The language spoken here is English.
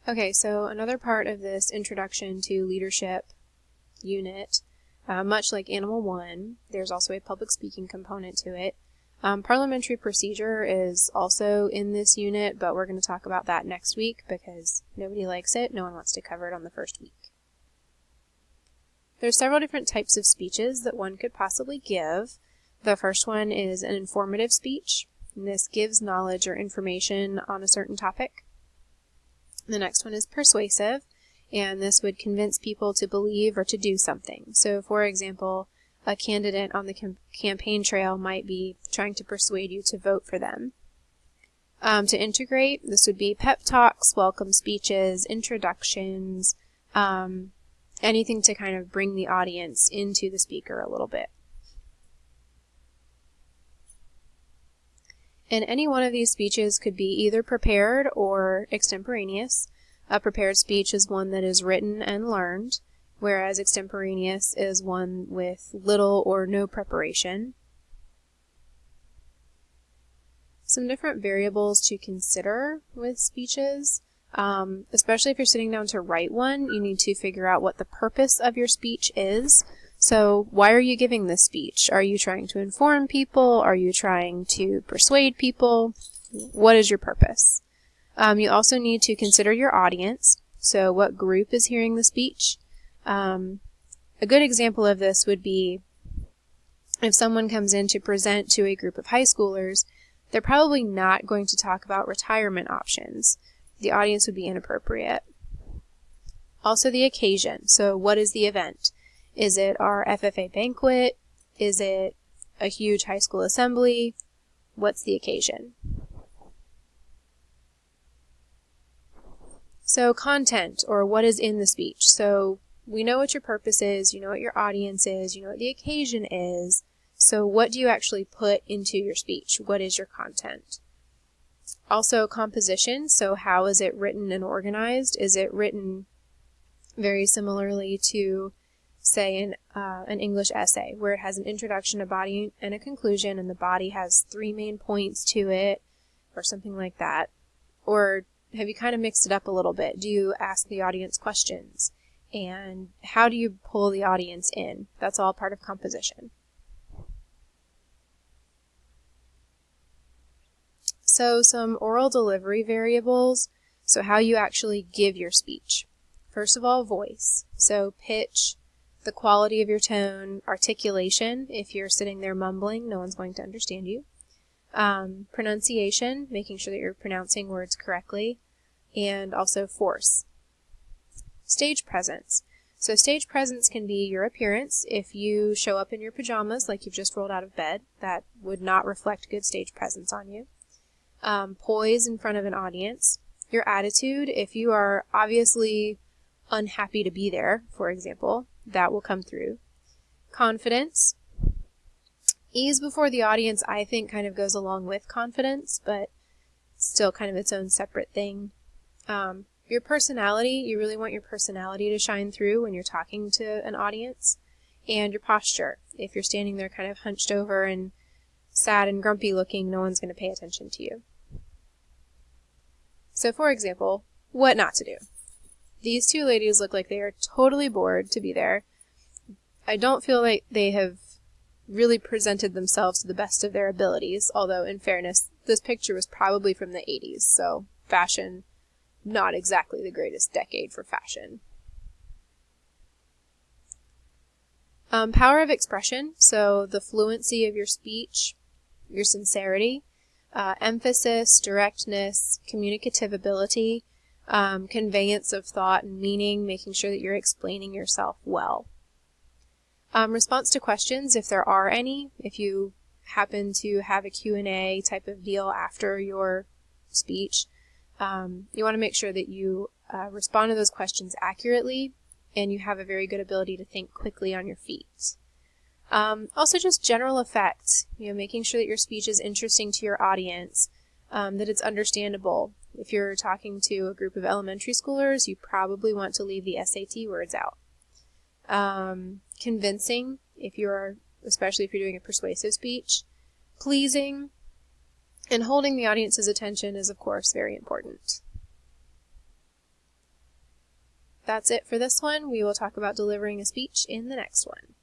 Okay, so another part of this introduction to leadership unit, much like Animal 1, there's also a public speaking component to it. Parliamentary procedure is also in this unit, but we're going to talk about that next week because nobody likes it. No one wants to cover it on the first week. There's several different types of speeches that one could possibly give. The first one is an informative speech, and this gives knowledge or information on a certain topic. The next one is persuasive, and this would convince people to believe or to do something. So, for example, a candidate on the campaign trail might be trying to persuade you to vote for them. To integrate, this would be pep talks, welcome speeches, introductions, anything to kind of bring the audience into the speaker a little bit. And any one of these speeches could be either prepared or extemporaneous. A prepared speech is one that is written and learned, whereas extemporaneous is one with little or no preparation. Some different variables to consider with speeches, especially if you're sitting down to write one, you need to figure out what the purpose of your speech is. So why are you giving this speech? Are you trying to inform people? Are you trying to persuade people? What is your purpose? You also need to consider your audience. So what group is hearing the speech? A good example of this would be if someone comes in to present to a group of high schoolers, they're probably not going to talk about retirement options. The audience would be inappropriate. Also the occasion. So what is the event? Is it our FFA banquet? Is it a huge high school assembly? What's the occasion? So content, or what is in the speech. So we know what your purpose is, you know what your audience is, you know what the occasion is. So what do you actually put into your speech? What is your content? Also composition, so how is it written and organized? Is it written very similarly to, say, an English essay, where it has an introduction, a body, and a conclusion, and the body has 3 main points to it, or something like that? Or have you kind of mixed it up a little bit? Do you ask the audience questions? And how do you pull the audience in? That's all part of composition. So some oral delivery variables, so how you actually give your speech. First of all, voice. So pitch, the quality of your tone, articulation. If you're sitting there mumbling, no one's going to understand you. Pronunciation, making sure that you're pronouncing words correctly. And also force. Stage presence. So stage presence can be your appearance. If you show up in your pajamas like you've just rolled out of bed, that would not reflect good stage presence on you. Poise in front of an audience. Your attitude, if you are obviously unhappy to be there, for example, that will come through. Confidence. Ease before the audience, I think, kind of goes along with confidence, but still kind of its own separate thing. Your personality, you really want your personality to shine through when you're talking to an audience. And your posture. If you're standing there kind of hunched over and sad and grumpy looking, no one's going to pay attention to you. So, for example, what not to do. These two ladies look like they are totally bored to be there. I don't feel like they have really presented themselves to the best of their abilities, although, in fairness, this picture was probably from the 80s, so fashion, not exactly the greatest decade for fashion. Power of expression, so the fluency of your speech, your sincerity, emphasis, directness, communicative ability, conveyance of thought and meaning, making sure that you're explaining yourself well. Response to questions, if there are any, if you happen to have a Q&A type of deal after your speech, you want to make sure that you respond to those questions accurately and you have a very good ability to think quickly on your feet. Also just general effect, making sure that your speech is interesting to your audience, that it's understandable. If you're talking to a group of elementary schoolers, you probably want to leave the SAT words out. Convincing, especially if you're doing a persuasive speech. Pleasing, and holding the audience's attention is, of course, very important. That's it for this one. We will talk about delivering a speech in the next one.